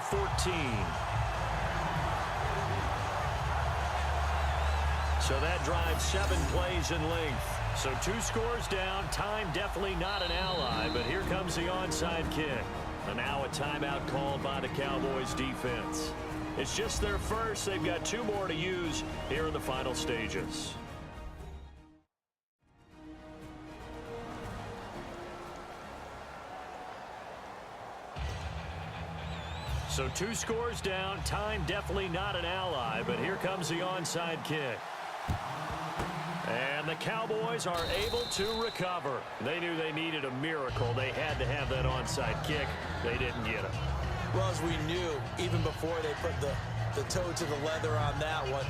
[SPEAKER 1] So that drives 7 plays in length. So 2 scores down. Time definitely not an ally, but here comes the onside kick. And now a timeout called by the Cowboys defense. It's just their first. They've got 2 more to use here in the final stages. So 2 scores down. Time definitely not an ally, but here comes the onside kick. And the Cowboys are able to recover. They knew they needed a miracle. They had to have that onside kick. They didn't get it.
[SPEAKER 2] Well, as we knew, even before they put the toe to the leather on that one,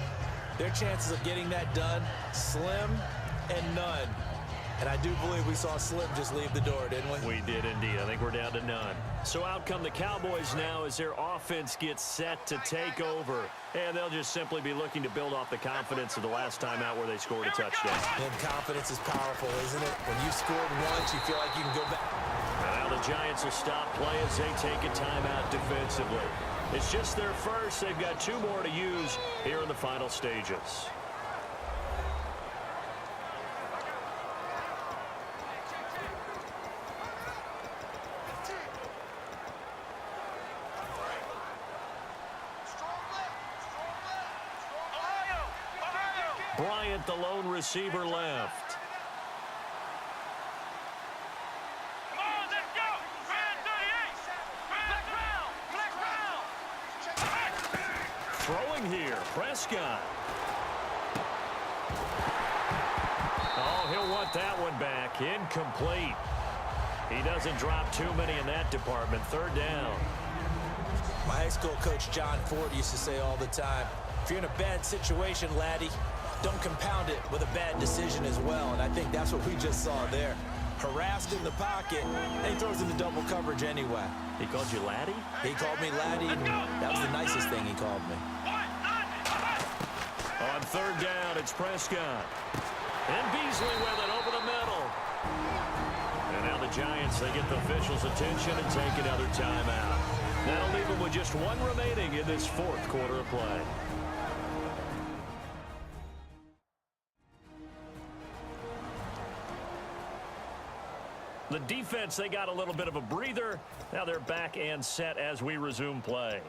[SPEAKER 2] their chances of getting that done, slim and none. And I do believe we saw Slim just leave the door, didn't we?
[SPEAKER 1] We did indeed. I think we're down to none. So out come the Cowboys now as their offense gets set to take over. And they'll just simply be looking to build off the confidence of the last time out where they scored a touchdown.
[SPEAKER 2] And confidence is powerful, isn't it? When you scored once, you feel like you can go back.
[SPEAKER 1] Now the Giants will stop play as they take a timeout defensively. It's just their first. They've got 2 more to use here in the final stages. Bryant, the lone receiver, left.
[SPEAKER 3] Come on, let's go. Brand 38. Black round.
[SPEAKER 1] Throwing here, Prescott. Oh, he'll want that one back. Incomplete. He doesn't drop too many in that department. 3rd down.
[SPEAKER 2] My high school coach, John Ford, used to say all the time, if you're in a bad situation, laddie, don't compound it with a bad decision as well. And I think that's what we just saw there. Harassed in the pocket, and he throws into double coverage anyway.
[SPEAKER 1] He called you laddie?
[SPEAKER 2] He called me laddie, and that was the nicest thing he called me.
[SPEAKER 1] On 3rd down, it's Prescott. And Beasley with it over the middle. And now the Giants, they get the officials' attention and take another timeout. That'll leave them with just 1 remaining in this 4th quarter of play. The defense, they got a little bit of a breather. Now they're back and set as we resume play.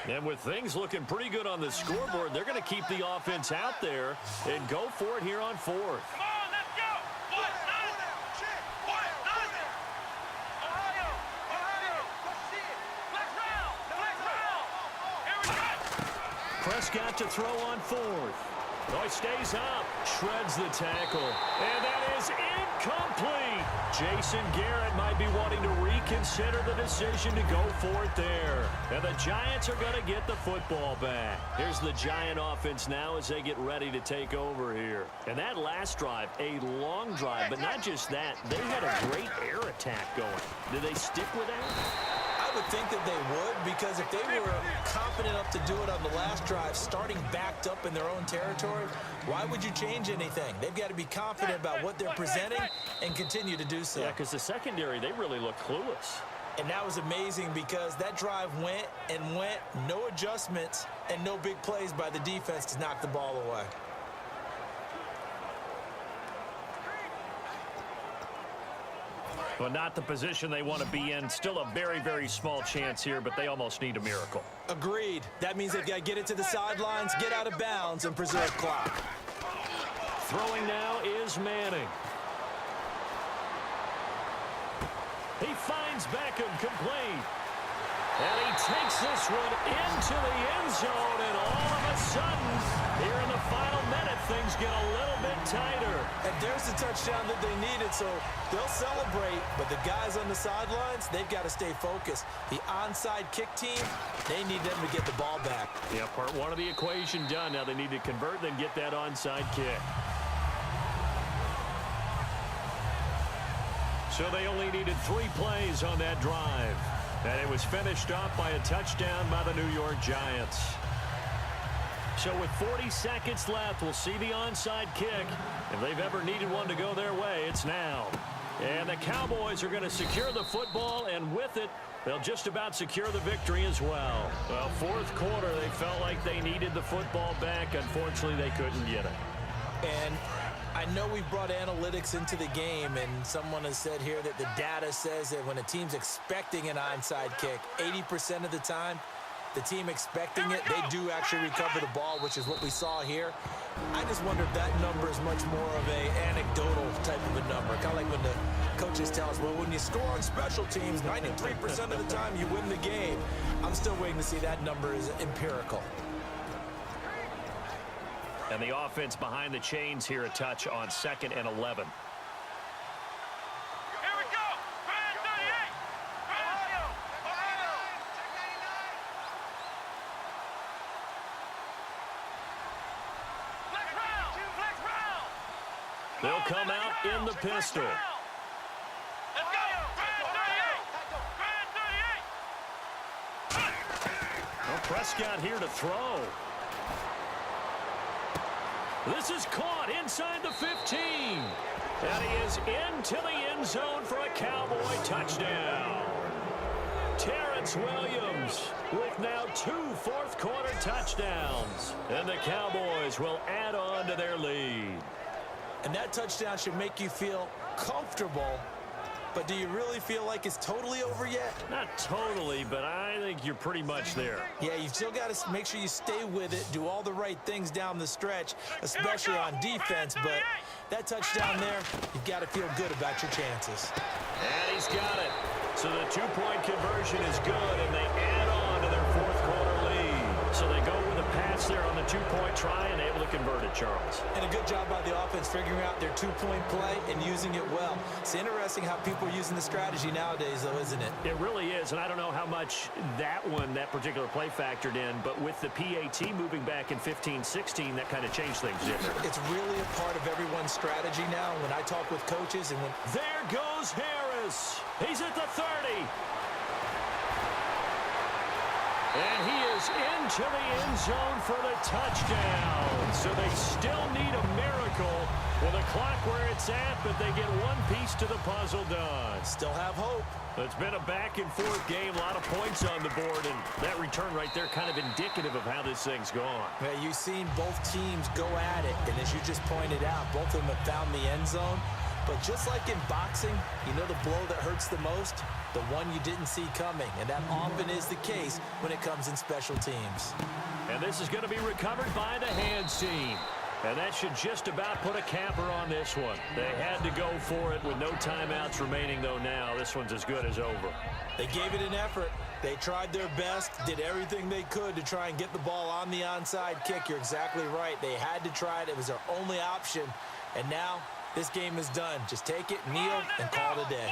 [SPEAKER 1] And with things looking pretty good on the scoreboard, they're going to keep the offense out there and go for it here on 4th.
[SPEAKER 3] Come on, let's go. Ohio. Black round. Here we go.
[SPEAKER 1] Prescott to throw on 4th. Oh, he stays up, shreds the tackle, and that is incomplete. Jason Garrett might be wanting to reconsider the decision to go for it there. And the Giants are going to get the football back. Here's the Giant offense now as they get ready to take over here. And that last drive, a long drive, but not just that. They had a great air attack going. Did they stick with that?
[SPEAKER 2] I would think that they would, because if they were confident enough to do it on the last drive, starting backed up in their own territory, why would you change anything? They've got to be confident about what they're presenting and continue to do so.
[SPEAKER 1] Yeah, because the secondary, they really look clueless.
[SPEAKER 2] And that was amazing because that drive went and went, no adjustments and no big plays by the defense to knock the ball away.
[SPEAKER 1] Well, not the position they want to be in. Still a very, very small chance here, but they almost need a miracle.
[SPEAKER 2] Agreed. That means they've got to get it to the sidelines, get out of bounds, and preserve clock.
[SPEAKER 1] Throwing now is Manning. He finds Beckham complete. And he takes this one into the end zone, and all of a sudden, here in the final minute, things get a little bit tighter.
[SPEAKER 2] And there's the touchdown that they needed, so they'll celebrate, but the guys on the sidelines, they've got to stay focused. The onside kick team, they need them to get the ball back.
[SPEAKER 1] Yeah, part one of the equation done. Now they need to convert, then get that onside kick. So they only needed 3 plays on that drive. And it was finished off by a touchdown by the New York Giants. So with 40 seconds left, we'll see the onside kick. If they've ever needed one to go their way, it's now. And the Cowboys are going to secure the football, and with it, they'll just about secure the victory as well. Well, fourth quarter, they felt like they needed the football back. Unfortunately, they couldn't get it.
[SPEAKER 2] And I know we've brought analytics into the game, and someone has said here that the data says that when a team's expecting an onside kick, 80% of the time, the team expecting it, they do actually recover the ball, which is what we saw here. I just wonder if that number is much more of a anecdotal type of a number. Kind of like when the coaches tell us, well, when you score on special teams, 93% of the time you win the game. I'm still waiting to see that number is empirical.
[SPEAKER 1] And the offense behind the chains here, a touch on 2nd and 11.
[SPEAKER 3] Here we go. Brand 38. Ohio. Flex round. Flex round.
[SPEAKER 1] They'll come out in the pistol.
[SPEAKER 3] Let's go. Brand 38.
[SPEAKER 1] Well, Prescott here to throw. This is caught inside the 15. And he is into the end zone for a Cowboy touchdown. Terrence Williams with now 2 fourth-quarter touchdowns. And the Cowboys will add on to their lead.
[SPEAKER 2] And that touchdown should make you feel comfortable. But do you really feel like it's totally over yet?
[SPEAKER 1] Not totally, but I think you're pretty much there.
[SPEAKER 2] Yeah, you've still got to make sure you stay with it, do all the right things down the stretch, especially on defense. But that touchdown there, you've got to feel good about your chances.
[SPEAKER 1] And he's got it. So the 2-point conversion is good, and they add on to their fourth-quarter lead. So they go with a pass there on the 2-point try and able to convert it, Charles.
[SPEAKER 2] And a good job by the offense figuring out their 2-point play and using it well. It's interesting how people are using the strategy nowadays, though, isn't it?
[SPEAKER 1] It really is, and I don't know how much that particular play factored in, but with the PAT moving back in 15-16, that kind of changed things, didn't it?
[SPEAKER 2] It's really a part of everyone's strategy now. When I talk with coaches and when...
[SPEAKER 1] There goes Harris. He's at the 30. And he is into the end zone for the touchdown. So they still need a miracle with a clock where it's at, but they get one piece to the puzzle done.
[SPEAKER 2] Still have hope.
[SPEAKER 1] It's been a back-and-forth game, a lot of points on the board, and that return right there kind of indicative of how this thing's gone.
[SPEAKER 2] Yeah, you've seen both teams go at it, and as you just pointed out, both of them have found the end zone. But just like in boxing, you know the blow that hurts the most? The one you didn't see coming, and that often is the case when it comes in special teams.
[SPEAKER 1] And this is going to be recovered by the hands team. And that should just about put a capper on this one. They had to go for it with no timeouts remaining, though now. This one's as good as over.
[SPEAKER 2] They gave it an effort. They tried their best, did everything they could to try and get the ball on the onside kick. You're exactly right. They had to try it. It was their only option. And now this game is done. Just take it, kneel, and call it a day.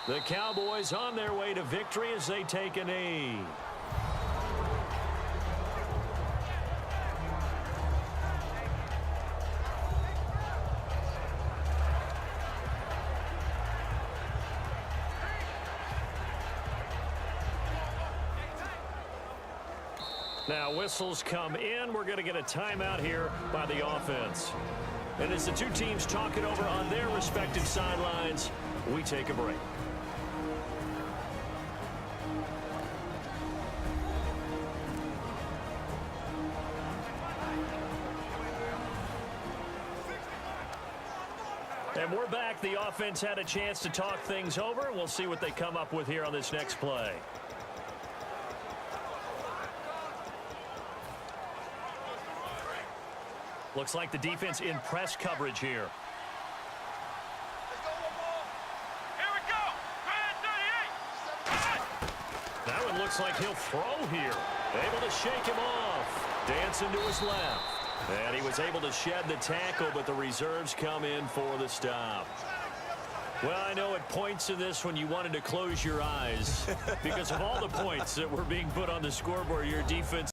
[SPEAKER 1] The Cowboys on their way to victory as they take a knee. Now whistles come in. We're going to get a timeout here by the offense. And as the two teams talk it over on their respective sidelines, we take a break. And we're back. The offense had a chance to talk things over. We'll see what they come up with here on this next play. Looks like the defense in press coverage here.
[SPEAKER 3] Here we go. Brand 38.
[SPEAKER 1] That one looks like he'll throw here. Able to shake him off. Dancing to his left. And he was able to shed the tackle, but the reserves come in for the stop. Well, I know at points in this when you wanted to close your eyes because of all the points that were being put on the scoreboard, your defense